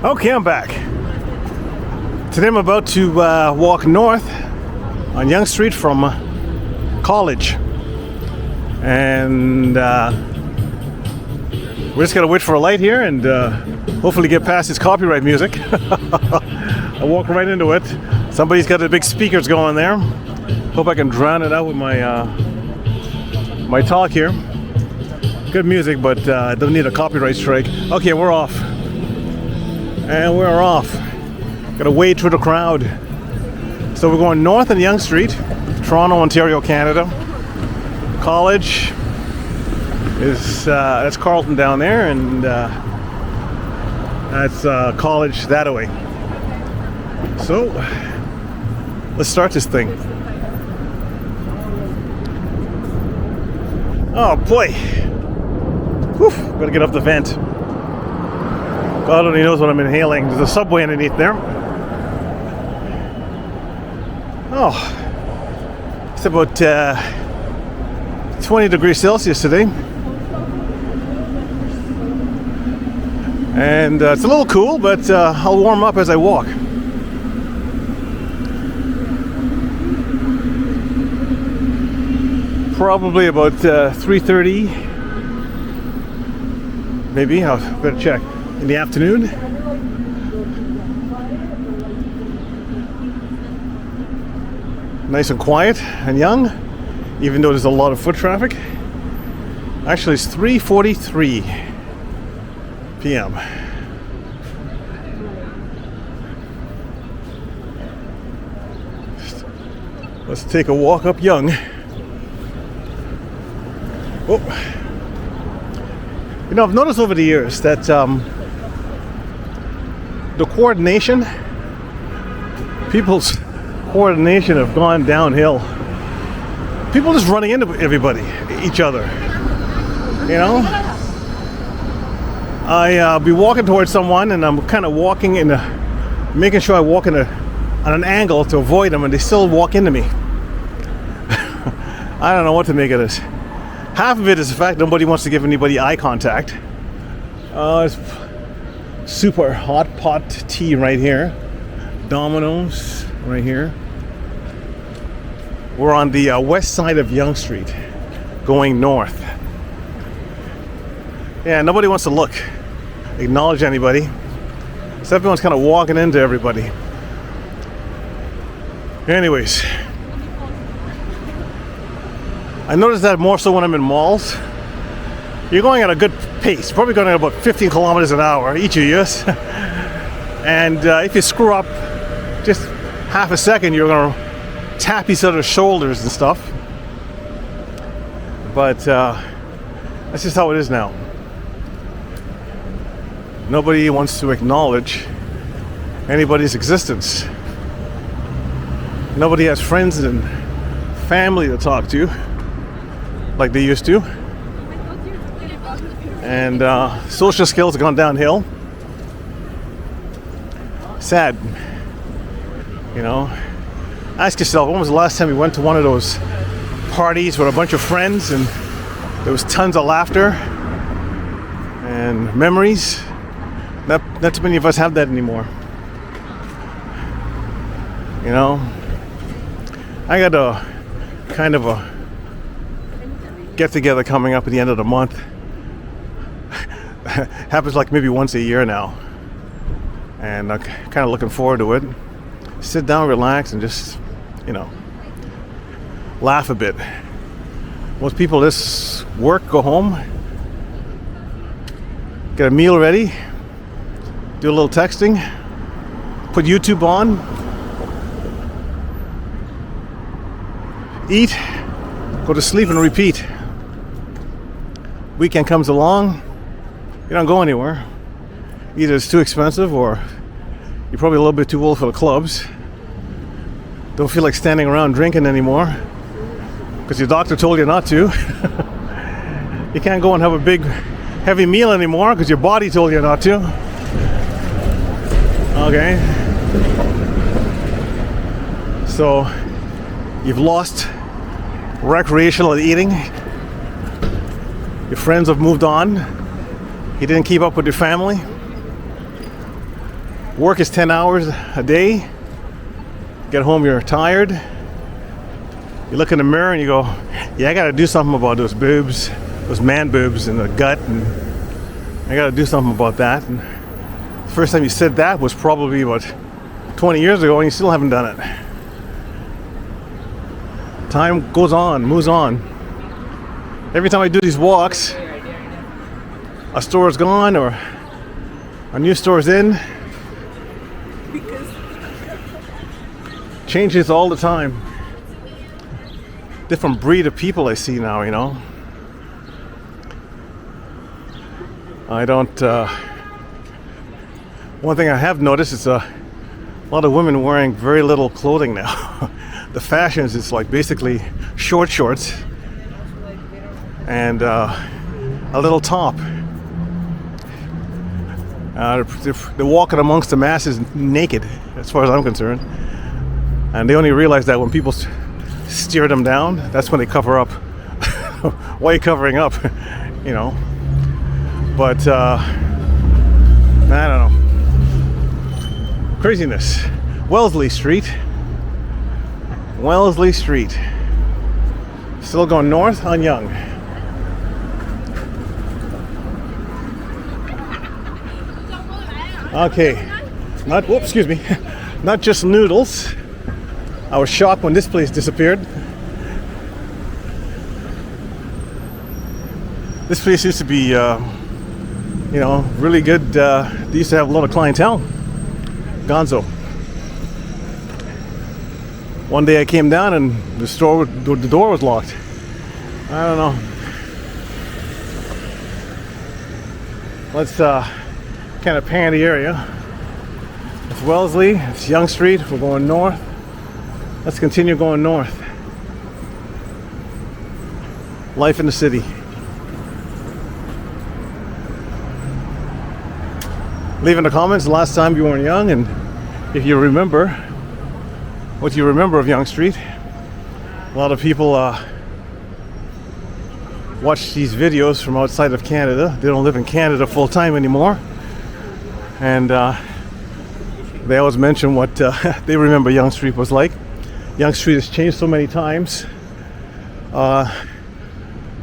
Okay, I'm back. Today I'm about to walk north on Yonge Street from college. And we're just gonna wait for a light here and hopefully get past this copyright music. I walk right into it. Somebody's got the big speakers going there. Hope I can drown it out with my my talk here. Good music, but don't need a copyright strike. Okay, we're off. And we're off. Gotta wade through the crowd. So we're going north on Yonge Street, Toronto, Ontario, Canada. College is that's Carleton down there, and that's college that way. So let's start this thing. Oh boy. Whew, gotta get up the vent. God only knows what I'm inhaling. There's a subway underneath there. Oh, it's about 20 degrees Celsius today. And it's a little cool, but I'll warm up as I walk. Probably about 3:30, maybe. I'll better check. In the afternoon. Nice and quiet and young, even though there's a lot of foot traffic. Actually, it's 3:43 p.m. Let's take a walk up Yonge. Oh. You know, I've noticed over the years that the coordination, people's coordination have gone downhill. People just running into everybody, each other. You know? I'll be walking towards someone and I'm kind of walking making sure I walk on an angle to avoid them, and they still walk into me. I don't know what to make of this. Half of it is the fact nobody wants to give anybody eye contact. It's super hot pot tea right here. Domino's right here. We're on the west side of Yonge Street, going north. Yeah, nobody wants to look, acknowledge anybody. So everyone's kind of walking into everybody. Anyways, I noticed that more so when I'm in malls. You're going at a good pace, probably going at about 15 kilometers an hour, each of you. And if you screw up just half a second, you're going to tap each other's shoulders and stuff. But that's just how it is now. Nobody wants to acknowledge anybody's existence. Nobody has friends and family to talk to like they used to. And social skills have gone downhill. Sad. You know, ask yourself, when was the last time you went to one of those parties with a bunch of friends and there was tons of laughter and memories? Not too many of us have that anymore. You know, I got a kind of a get together coming up at the end of the month. Happens like maybe once a year now, and I'm kind of looking forward to it. Sit down, relax, and just, you know, laugh a bit. Most people just work, go home, get a meal ready, do a little texting, put YouTube on, eat, go to sleep, and repeat. Weekend comes along, you don't go anywhere. Either it's too expensive or you're probably a little bit too old for the clubs. Don't feel like standing around drinking anymore because your doctor told you not to. You can't go and have a big heavy meal anymore because your body told you not to. Okay. So you've lost recreational eating. Your friends have moved on. You didn't keep up with your family. Work is 10 hours a day. Get home, you're tired. You look in the mirror and you go, yeah, I gotta do something about those boobs, those man boobs and the gut, and I gotta do something about that. And the first time you said that was probably about 20 years ago, and you still haven't done it. Time goes on, moves on. Every time I do these walks, a store is gone or a new store's in. Changes all the time. Different breed of people I see now, you know. I don't, one thing I have noticed is a lot of women wearing very little clothing now. The fashions is like basically short shorts and a little top. They're walking amongst the masses naked, as far as I'm concerned. And they only realize that when people steer them down, that's when they cover up. Why are you covering up? You know. But I don't know. Craziness. Wellesley Street. Wellesley Street. Still going north on Yonge. Okay. Excuse me. Not just noodles. I was shocked when this place disappeared. This place used to be, you know, really good. They used to have a lot of clientele. Gonzo. One day I came down and the door was locked. I don't know. Let's kind of pan the area. It's Wellesley, it's Yonge Street. We're going north. Let's continue going north. Life in the city. Leave in the comments the last time you were in Yonge and if you remember what you remember of Yonge Street. A lot of people watch these videos from outside of Canada. They don't live in Canada full time anymore. And they always mention what they remember Yonge Street was like. Yonge Street has changed so many times. You're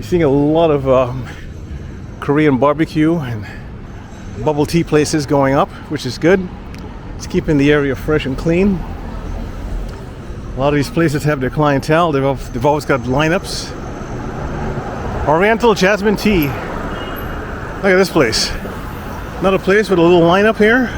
seeing a lot of Korean barbecue and bubble tea places going up, which is good. It's keeping the area fresh and clean. A lot of these places have their clientele. They've always got lineups. Oriental Jasmine Tea. Look at this place. Another place with a little lineup here.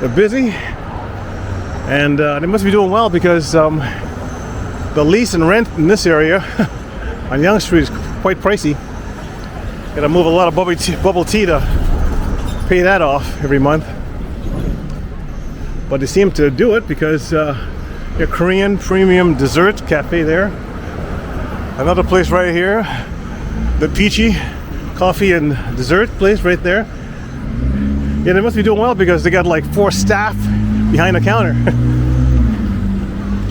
They're busy. And they must be doing well because the lease and rent in this area on Yonge Street is quite pricey. Gotta move a lot of bubble tea to pay that off every month. But they seem to do it because your Korean premium dessert cafe there. Another place right here, the Peachy coffee and dessert place right there. Yeah, they must be doing well because they got like 4 staff behind the counter.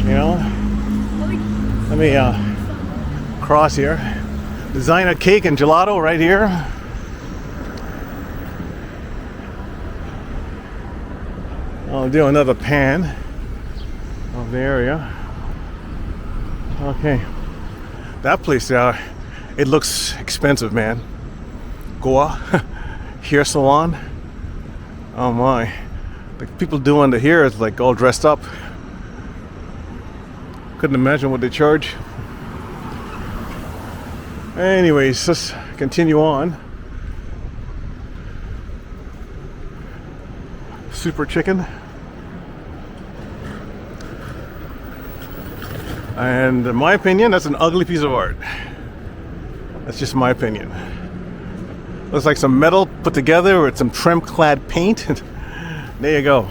You know, let me cross here. Designer cake and gelato right here. I'll do another pan of the area. Okay, that place there, it looks expensive, man. Goa hair salon. Oh my. The people doing the hair is like all dressed up. Couldn't imagine what they charge. Anyways, let's continue on. Super chicken. And in my opinion, that's an ugly piece of art. That's just my opinion. Looks like some metal put together with some trim-clad paint. There you go.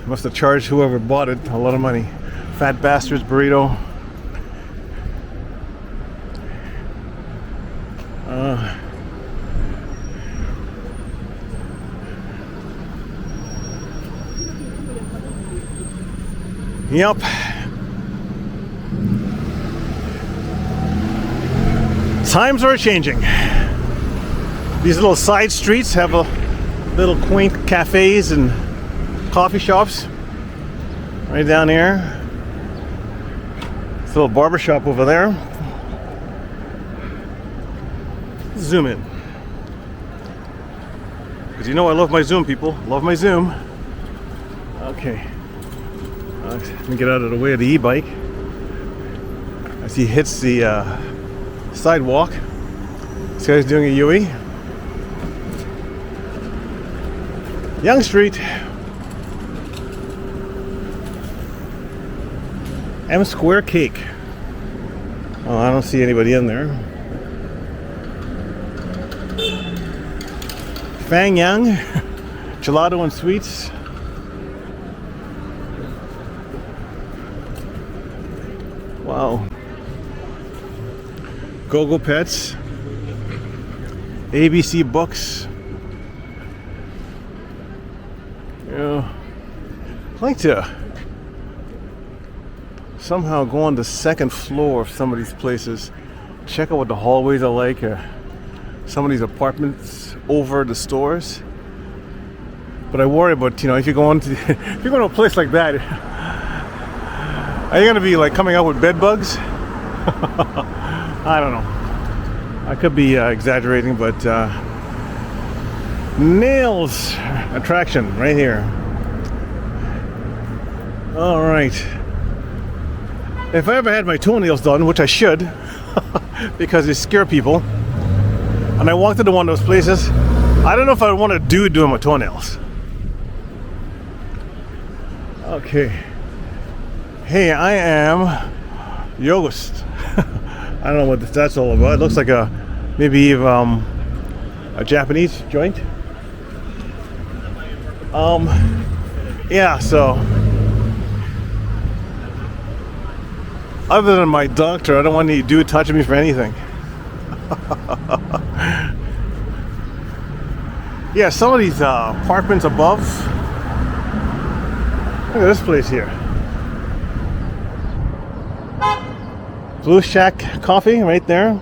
Must have charged whoever bought it a lot of money. Fat bastards burrito. Yep. Times are changing. These little side streets have a little quaint cafes and coffee shops right down here. This little barber shop over there. Zoom in. Because you know I love my zoom, people. Love my zoom. Okay. Let me get out of the way of the e-bike. As he hits the sidewalk. This guy's doing a Yui. Yonge Street. M Square Cake. Oh, I don't see anybody in there. Fang Yang. Gelato and sweets. Wow. Go-Go Pets. ABC Books. Yeah. I'd like to somehow go on the second floor of some of these places. Check out what the hallways are like. Some of these apartments over the stores. But I worry about, if you're going to if you're going to a place like that, are you going to be like coming out with bed bugs? I don't know. I could be exaggerating, but nails attraction right here. All right. If I ever had my toenails done, which I should, because they scare people, and I walked into one of those places, I don't know if I would want a dude doing my toenails. Okay. Hey, I am Yogust. I don't know what that's all about. It looks like maybe a Japanese joint. Yeah, so other than my doctor, I don't want any dude touching me for anything. Yeah, some of these apartments above. Look at this place here. Blue Shack Coffee right there.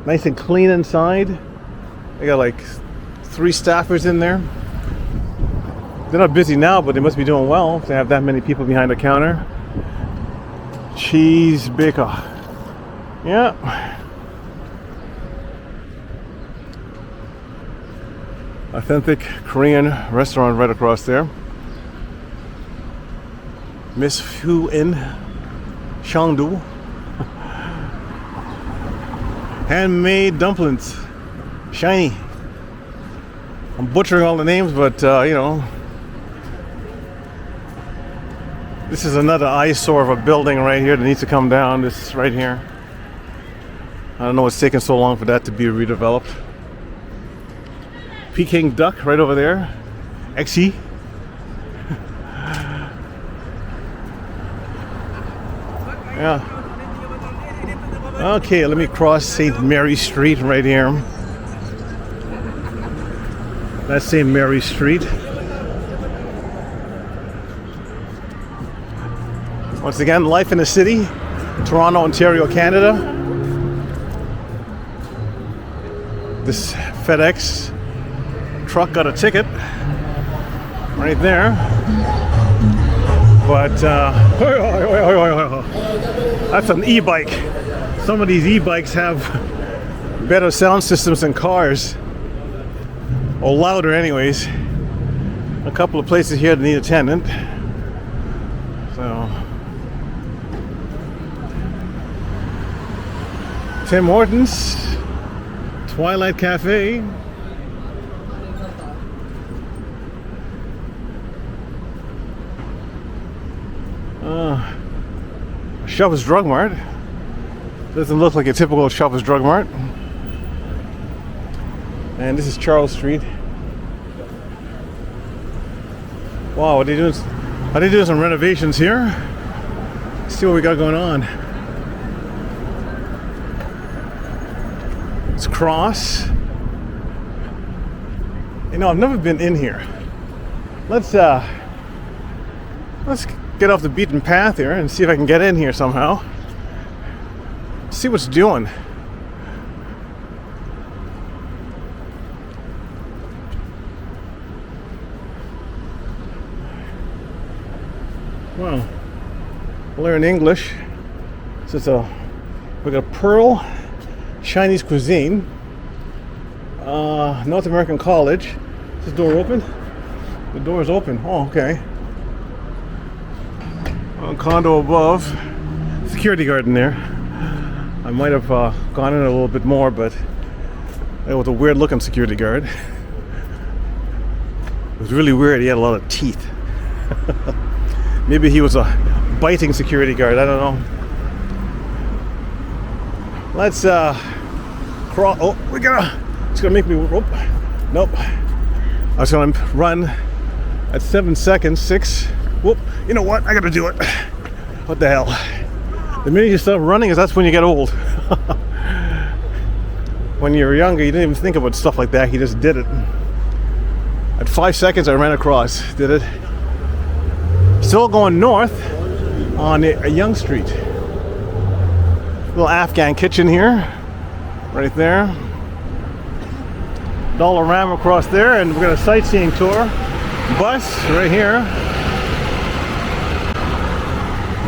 Nice and clean inside. They got like 3 staffers in there. They're not busy now, but they must be doing well if they have that many people behind the counter. Cheese Baker. Yeah. Authentic Korean restaurant right across there. Miss Fu In Shangdu. Handmade dumplings. Shiny. I'm butchering all the names, but this is another eyesore of a building right here that needs to come down. This right here. I don't know what's taking so long for that to be redeveloped. Peking duck right over there. XE. Yeah. Okay, let me cross St. Mary Street right here. That's St. Mary Street. Once again, life in the city. Toronto, Ontario, Canada. This FedEx truck got a ticket right there. But that's an e-bike. Some of these e-bikes have better sound systems than cars, or louder anyways. A couple of places here that need a tenant. So Tim Hortons, Twilight Cafe. Shoppers Drug Mart. Doesn't look like a typical Shoppers Drug Mart. And this is Charles Street. Wow, are they doing some renovations here? Let's see what we got going on. It's Cross. I've never been in here. Let's get off the beaten path here and see if I can get in here somehow. See what's doing. Wow. Learn English. So we got Pearl Chinese cuisine. North American College. Is this door open? The door is open. Oh, okay. Condo above. Security guard in there. I might have gone in a little bit more, but it was a weird looking security guard. It was really weird. He had a lot of teeth. Maybe he was a biting security guard. I don't know. Let's crawl. Oh, it's gonna make me. Oh, nope. I was gonna run at 7 seconds. 6. Whoop. You know what? I gotta do it. What the hell? The minute you start running, that's when you get old. When you were younger, you didn't even think about stuff like that. You just did it. At 5 seconds, I ran across. Did it. Still going north on Yonge Street. Little Afghan kitchen here, right there. Dollarama across there, and we've got a sightseeing tour bus right here.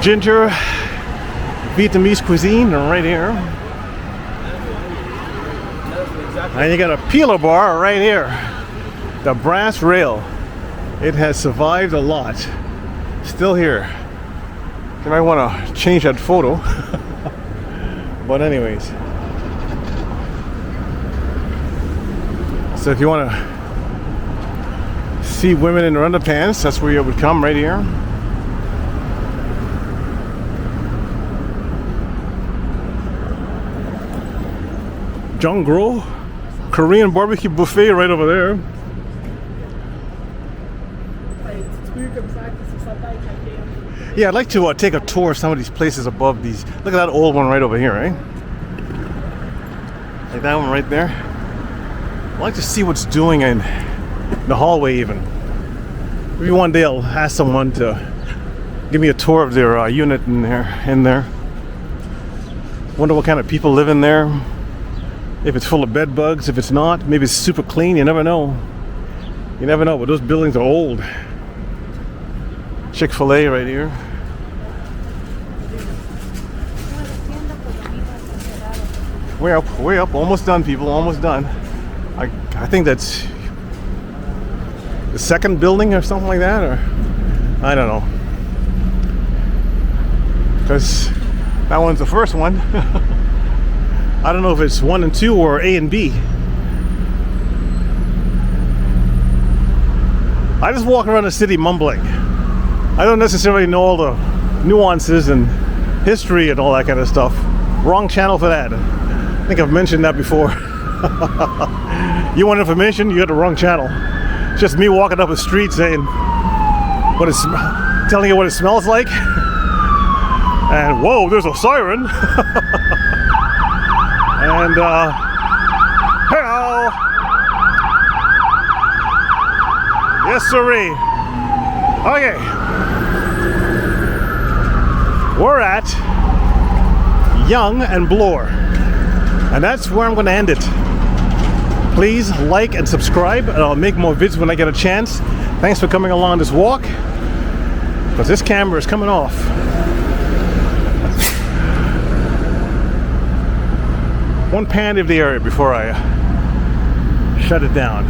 Ginger Vietnamese cuisine right here. And you got a peeler bar right here. The brass rail. It has survived a lot. Still here. You might want to change that photo. But anyways. So if you want to see women in their underpants, that's where you would come, right here. Jungro Korean barbecue buffet right over there. Yeah, I'd like to take a tour of some of these places above these. Look at that old one right over here, eh? Like that one right there. I'd like to see what's doing in the hallway even. Maybe one day I'll ask someone to give me a tour of their unit in there. Wonder what kind of people live in there. If it's full of bed bugs, if it's not, maybe it's super clean, you never know. You never know, but those buildings are old. Chick-fil-A right here. Way up, almost done, people, almost done. I think that's the second building or something like that, or I don't know. Because that one's the first one. I don't know if it's 1 and 2 or A and B. I just walk around the city mumbling. I don't necessarily know all the nuances and history and all that kind of stuff. Wrong channel for that. I think I've mentioned that before. You want information? You got the wrong channel. It's just me walking up a street saying telling you what it smells like. And whoa, there's a siren. And hello. Yes, sirree. Okay. We're at Yonge and Bloor. And that's where I'm going to end it. Please like and subscribe, and I'll make more vids when I get a chance. Thanks for coming along this walk, because this camera is coming off. One pan of the area before I shut it down.